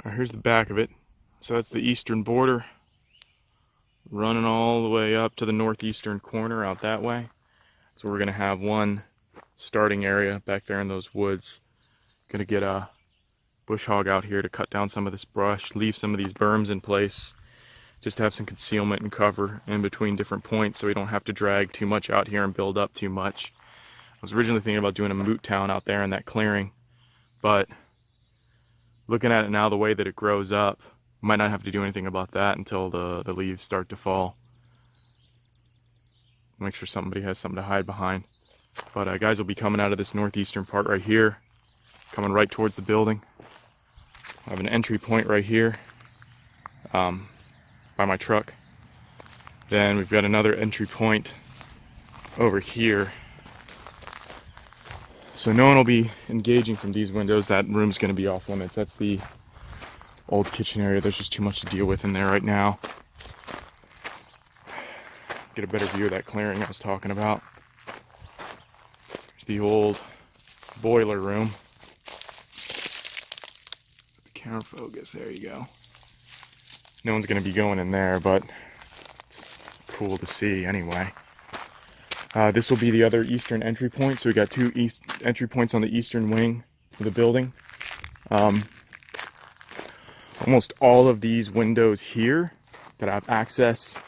Alright, here's the back of it. So that's the eastern border, running all the way up to the northeastern corner out that way. So we're gonna have one starting area back there in those woods. Gonna get a bush hog out here to cut down some of this brush, leave some of these berms in place, just to have some concealment and cover in between different points so we don't have to drag too much out here and build up too much. I was originally thinking about doing a moot town out there in that clearing, but looking at it now, the way that it grows up, might not have to do anything about that until the leaves start to fall. Make sure somebody has something to hide behind. But guys will be coming out of this northeastern part right here, coming right towards the building. I have an entry point right here by my truck. Then we've got another entry point over here. So no one will be engaging from these windows. That room's going to be off limits. That's the old kitchen area. There's just too much to deal with in there right now. Get a better view of that clearing I was talking about. There's the old boiler room. The camera focus, there you go. No one's going to be going in there, but it's cool to see anyway. This will be the other eastern entry point. So we got two entry points on the eastern wing of the building. Almost all of these windows here that have access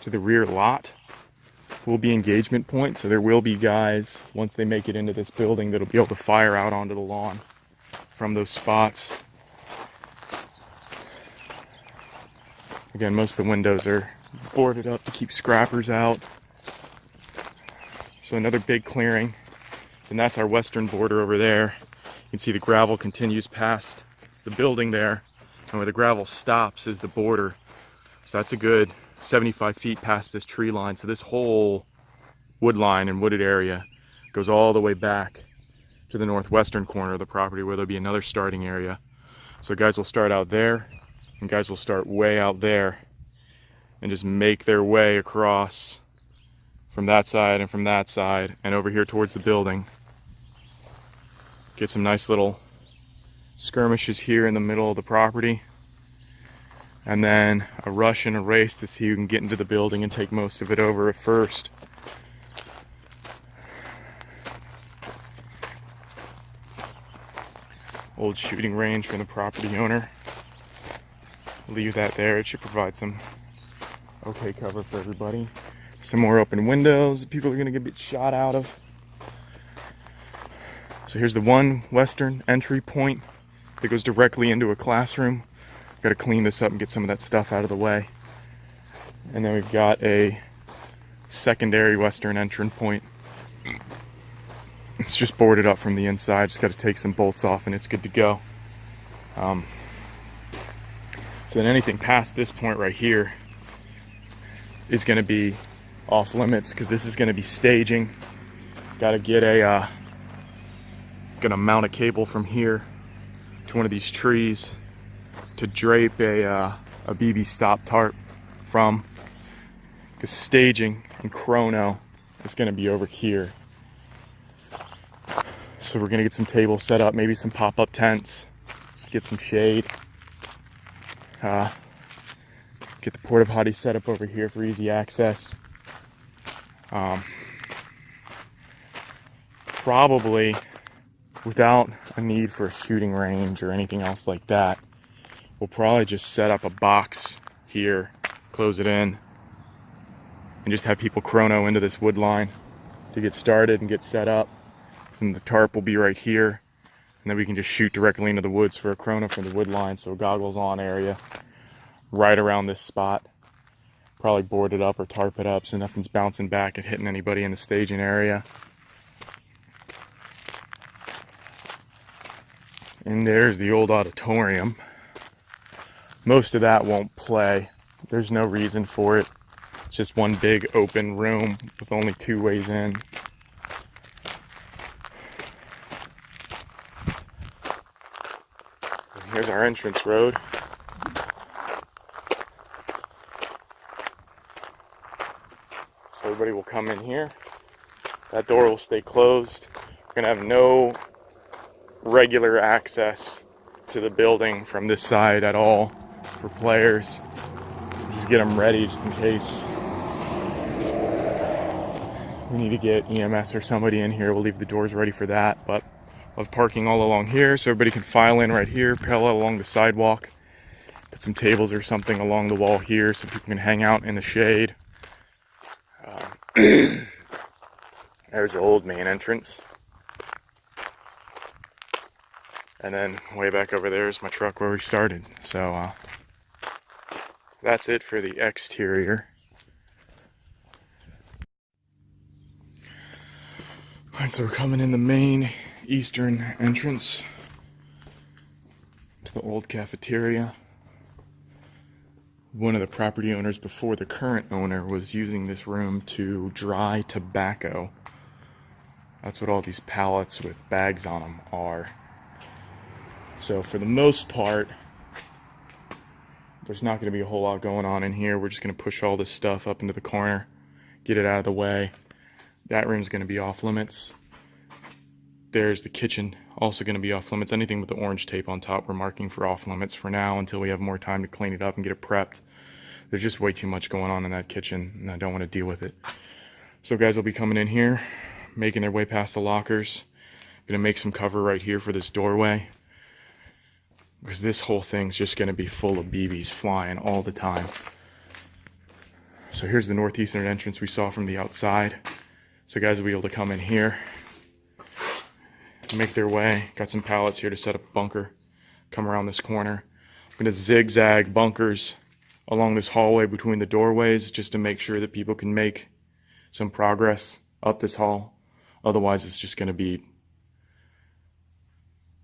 to the rear lot will be engagement points. So there will be guys, once they make it into this building, that'll be able to fire out onto the lawn from those spots. Again, most of the windows are boarded up to keep scrappers out. So another big clearing, and that's our western border over there. You can see the gravel continues past the building there, and where the gravel stops is the border. So that's a good 75 feet past this tree line. So this whole wood line and wooded area goes all the way back to the northwestern corner of the property, where there'll be another starting area. So guys will start out there, and guys will start way out there and just make their way across from that side and from that side and over here towards the building. Get some nice little skirmishes here in the middle of the property, and then a rush and a race to see who can get into the building and take most of it over at first. Old shooting range from the property owner. Leave that there. It should provide some okay cover for everybody. Some more open windows that people are going to get shot out of. So here's the one western entry point that goes directly into a classroom. Got to clean this up and get some of that stuff out of the way. And then we've got a secondary western entrance point. It's just boarded up from the inside. Just got to take some bolts off and it's good to go. So then anything past this point right here is going to be off limits, because this is going to be staging. Got to get a gonna mount a cable from here to one of these trees to drape a BB stop tarp from, because staging and chrono is going to be over here. So we're going to get some tables set up, maybe some pop-up tents, get some shade, get the porta potty set up over here for easy access. Probably without a need for a shooting range or anything else like that, we'll probably just set up a box here, close it in, and just have people chrono into this wood line to get started and get set up. And the tarp will be right here, and then we can just shoot directly into the woods for a chrono from the wood line. So goggles on area right around this spot. Probably board it up or tarp it up so nothing's bouncing back and hitting anybody in the staging area. And there's the old auditorium. Most of that won't play. There's no reason for it. It's just one big open room with only 2 ways in. And here's our entrance road. So everybody will come in here. That door will stay closed. We're gonna have no regular access to the building from this side at all for players. Just get them ready just in case we need to get EMS or somebody in here. We'll leave the doors ready for that, but we'll have parking all along here so everybody can file in right here, parallel along the sidewalk. Put some tables or something along the wall here so people can hang out in the shade. There's the old main entrance. And then way back over there is my truck where we started. So that's it for the exterior. Alright, so we're coming in the main eastern entrance to the old cafeteria. One of the property owners before the current owner was using this room to dry tobacco. That's what all these pallets with bags on them are. So for the most part, there's not going to be a whole lot going on in here. We're just going to push all this stuff up into the corner, get it out of the way. That room's going to be off limits. There's the kitchen, also going to be off limits. Anything with the orange tape on top, we're marking for off limits for now until we have more time to clean it up and get it prepped. There's just way too much going on in that kitchen, and I don't want to deal with it. So guys will be coming in here, making their way past the lockers. Going to make some cover right here for this doorway, because this whole thing's just going to be full of BBs flying all the time. So here's the northeastern entrance we saw from the outside. So guys will be able to come in here, make their way. Got some pallets here to set up a bunker. Come around this corner. I'm going to zigzag bunkers along this hallway between the doorways just to make sure that people can make some progress up this hall. Otherwise it's just going to be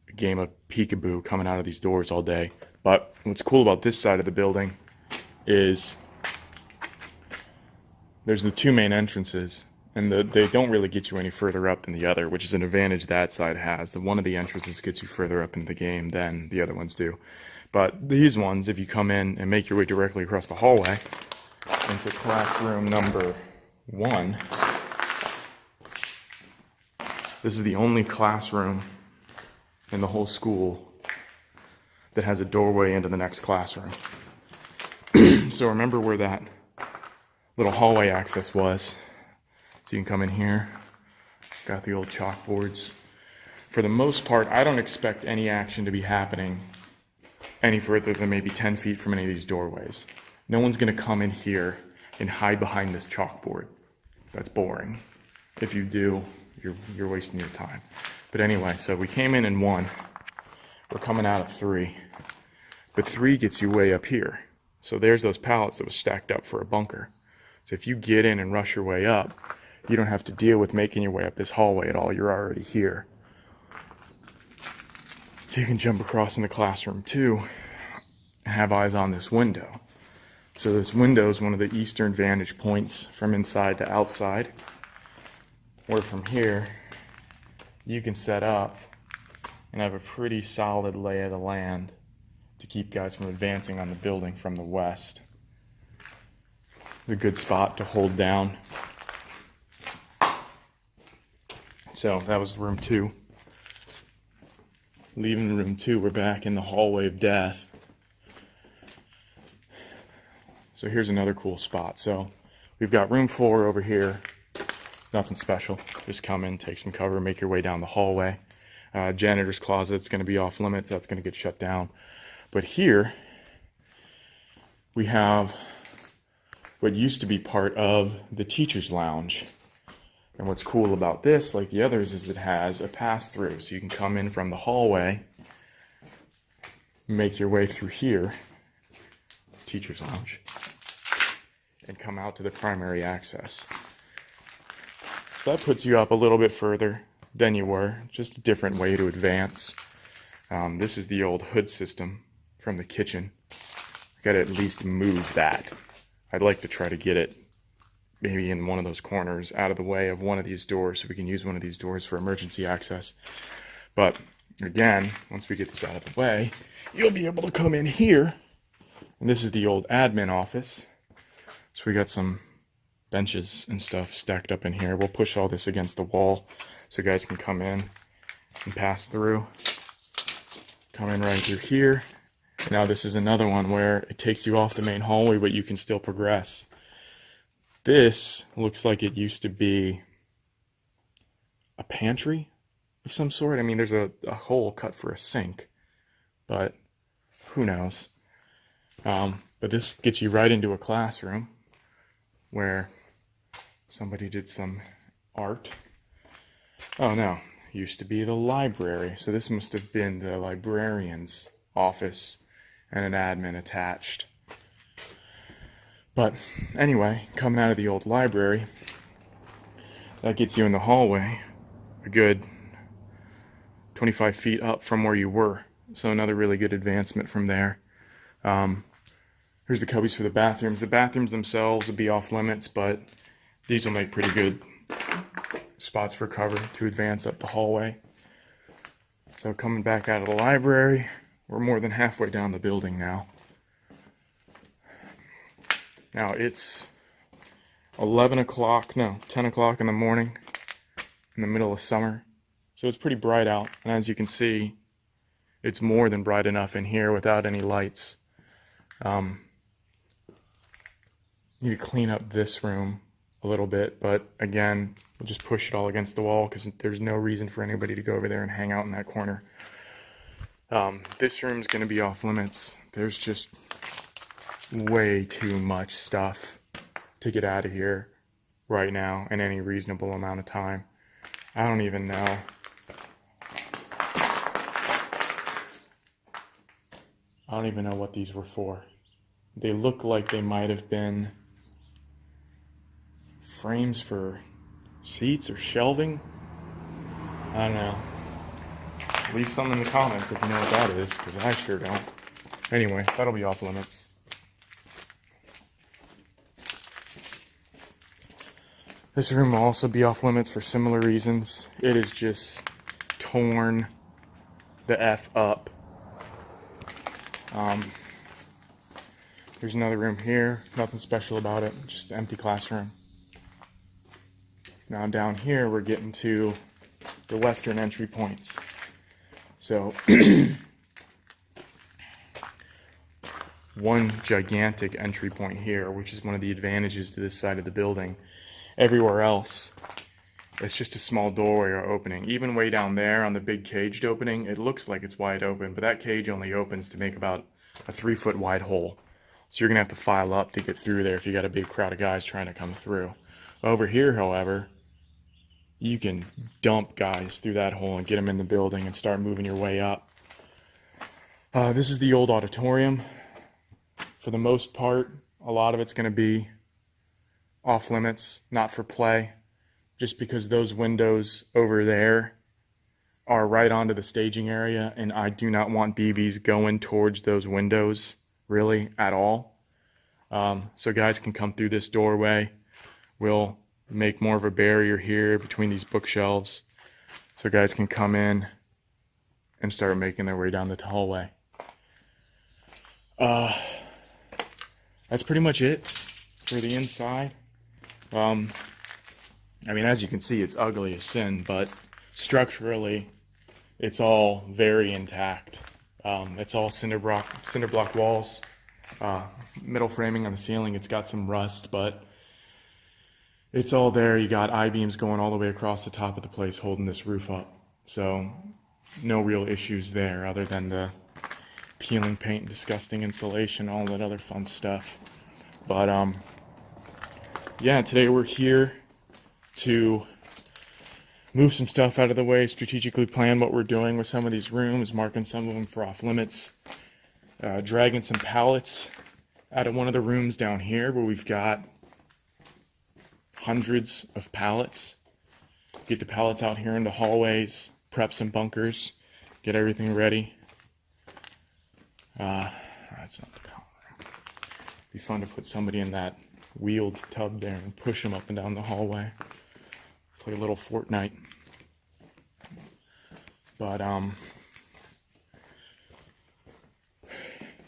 a game of peekaboo coming out of these doors all day. But what's cool about this side of the building is there's the 2 main entrances, and they don't really get you any further up than the other, which is an advantage that side has. One of the entrances gets you further up in the game than the other ones do. But these ones, if you come in and make your way directly across the hallway into classroom number 1, this is the only classroom in the whole school that has a doorway into the next classroom. So remember where that little hallway access was. So you can come in here. Got the old chalkboards. For the most part, I don't expect any action to be happening any further than maybe 10 feet from any of these doorways. No one's going to come in here and hide behind this chalkboard. That's boring. If you do, you're wasting your time. But anyway, so we came in 1. We're coming out of 3. But 3 gets you way up here. So there's those pallets that was stacked up for a bunker. So if you get in and rush your way up, you don't have to deal with making your way up this hallway at all. You're already here. So you can jump across into classroom 2 and have eyes on this window. So this window is one of the eastern vantage points from inside to outside. Where from here, you can set up and have a pretty solid lay of the land to keep guys from advancing on the building from the west. It's a good spot to hold down. So that was room 2. Leaving room 2, we're back in the hallway of death. So here's another cool spot. So we've got room 4 over here. Nothing special. Just come in, take some cover, make your way down the hallway. Janitor's closet's going to be off limits. That's going to get shut down. But here we have what used to be part of the teacher's lounge. And what's cool about this, like the others, is it has a pass-through. So you can come in from the hallway, make your way through here, teacher's lounge, and come out to the primary access. So that puts you up a little bit further than you were. Just a different way to advance. This is the old hood system from the kitchen. I gotta at least move that. I'd like to try to get it maybe in one of those corners out of the way of one of these doors so we can use one of these doors for emergency access. But again, once we get this out of the way, you'll be able to come in here. And this is the old admin office. So we got some benches and stuff stacked up in here. We'll push all this against the wall so guys can come in and pass through. Come in right through here. Now this is another one where it takes you off the main hallway, but you can still progress. This looks like it used to be a pantry of some sort. I mean, there's a hole cut for a sink, but who knows? But this gets you right into a classroom where somebody did some art. Oh no, used to be the library. So this must have been the librarian's office and an admin attached. But anyway, coming out of the old library, that gets you in the hallway a good 25 feet up from where you were. So another really good advancement from there. Here's the cubbies for the bathrooms. The bathrooms themselves will be off limits, but these will make pretty good spots for cover to advance up the hallway. So coming back out of the library, we're more than halfway down the building now. Now it's 10 o'clock in the morning in the middle of summer. So it's pretty bright out. And as you can see, it's more than bright enough in here without any lights. Need to clean up this room a little bit, but again, we'll just push it all against the wall because there's no reason for anybody to go over there and hang out in that corner. This room's going to be off limits. There's just way too much stuff to get out of here right now in any reasonable amount of time. I don't even know. I don't even know what these were for. They look like they might have been frames for seats or shelving. I don't know. Leave some in the comments if you know what that is, because I sure don't. Anyway, that'll be off limits. This room will also be off limits for similar reasons. It is just torn the F up. There's another room here, nothing special about it, just an empty classroom. Now down here we're getting to the western entry points. So one gigantic entry point here, which is one of the advantages to this side of the building. Everywhere else, it's just a small doorway or opening. Even way down there on the big caged opening, it looks like it's wide open, but that cage only opens to make about a 3-foot wide hole. So you're gonna have to file up to get through there if you got a big crowd of guys trying to come through. Over here, however, you can dump guys through that hole and get them in the building and start moving your way up. This is the old auditorium. For the most part, a lot of it's gonna be off limits, not for play, just because those windows over there are right onto the staging area, and I do not want BBs going towards those windows really at all. So guys can come through this doorway. We'll make more of a barrier here between these bookshelves so guys can come in and start making their way down the hallway. That's pretty much it for the inside. I mean, as you can see, it's ugly as sin, but structurally, it's all very intact. It's all cinder block walls, metal framing on the ceiling. It's got some rust, but it's all there. You got I-beams going all the way across the top of the place holding this roof up. So no real issues there other than the peeling paint, disgusting insulation, all that other fun stuff. But yeah, today we're here to move some stuff out of the way, strategically plan what we're doing with some of these rooms, marking some of them for off limits, dragging some pallets out of one of the rooms down here where we've got hundreds of pallets. Get the pallets out here into hallways, prep some bunkers, get everything ready That's not the power room. Be fun to put somebody in that wheeled tub there and push them up and down the hallway. Play a little Fortnite. But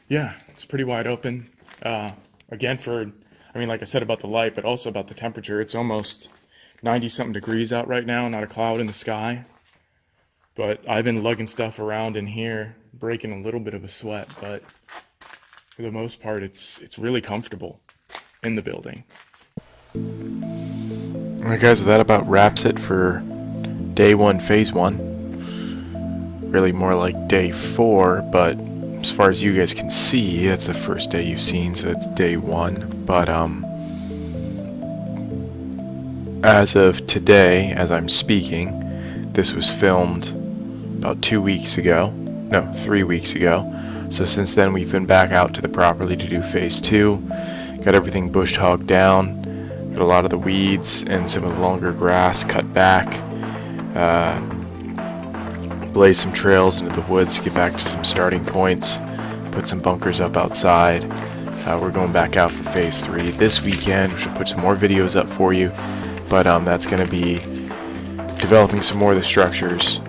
yeah, it's pretty wide open. Again, like I said about the light, but also about the temperature, it's almost 90-something degrees out right now, not a cloud in the sky. But I've been lugging stuff around in here, breaking a little bit of a sweat, but for the most part, it's really comfortable in the building. Alright guys, that about wraps it for day 1, phase 1. Really more like day 4, but as far as you guys can see, that's the first day you've seen, so that's day 1. But as of today, as I'm speaking, this was filmed about 2 weeks ago. No, 3 weeks ago. So since then we've been back out to the property to do phase 2. Got everything bush hogged down. Got a lot of the weeds and some of the longer grass cut back. Blaze some trails into the woods to get back to some starting points. Put some bunkers up outside. We're going back out for phase 3 this weekend. We should put some more videos up for you. But that's going to be developing some more of the structures.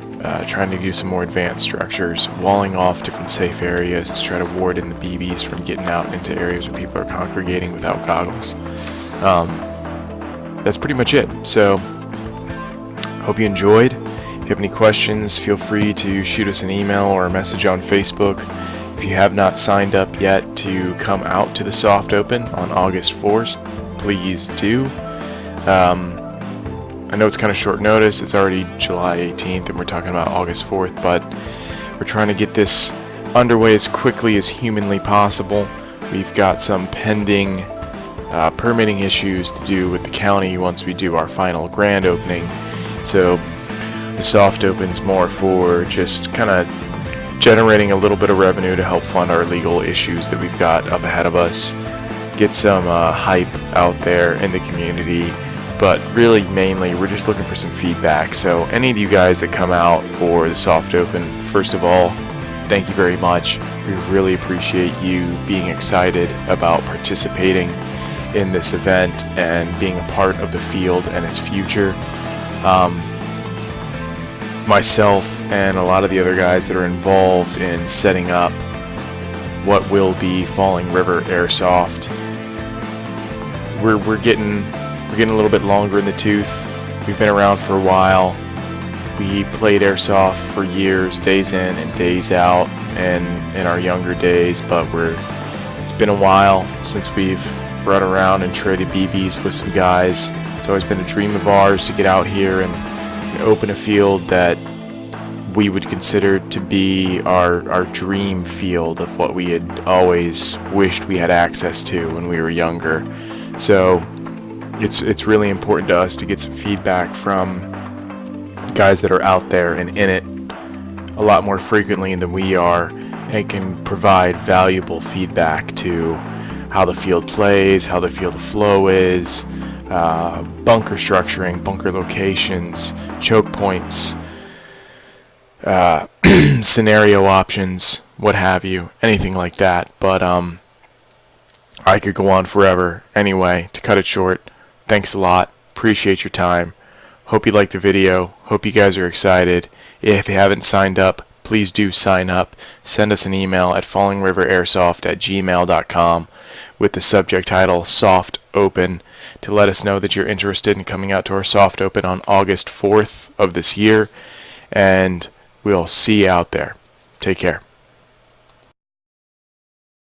Trying to do some more advanced structures, walling off different safe areas to try to ward in the BBs from getting out into areas where people are congregating without goggles. That's pretty much it. So, hope you enjoyed. If you have any questions, feel free to shoot us an email or a message on Facebook. If you have not signed up yet to come out to the Soft Open on August 4th, please do. I know it's kind of short notice, it's already July 18th and we're talking about August 4th, but we're trying to get this underway as quickly as humanly possible. We've got some pending permitting issues to do with the county once we do our final grand opening. So the Soft Open's more for just kind of generating a little bit of revenue to help fund our legal issues that we've got up ahead of us. Get some hype out there in the community. But really, mainly, we're just looking for some feedback. So any of you guys that come out for the Soft Open, first of all, thank you very much. We really appreciate you being excited about participating in this event and being a part of the field and its future. Myself and a lot of the other guys that are involved in setting up what will be Falling River Airsoft, we're getting a little bit longer in the tooth. We've been around for a while. We played Airsoft for years, days in and days out, and in our younger days, but it's been a while since we've run around and traded BBs with some guys. It's always been a dream of ours to get out here and open a field that we would consider to be our dream field of what we had always wished we had access to when we were younger. So it's really important to us to get some feedback from guys that are out there and in it a lot more frequently than we are, and can provide valuable feedback to how the field plays, how the field of flow is, bunker structuring, bunker locations, choke points, scenario options, what have you, anything like that. But I could go on forever. Anyway, to cut it short, thanks a lot. Appreciate your time. Hope you liked the video. Hope you guys are excited. If you haven't signed up, please do sign up. Send us an email at fallingriverairsoft@gmail.com with the subject title Soft Open to let us know that you're interested in coming out to our Soft Open on August 4th of this year. And we'll see you out there. Take care.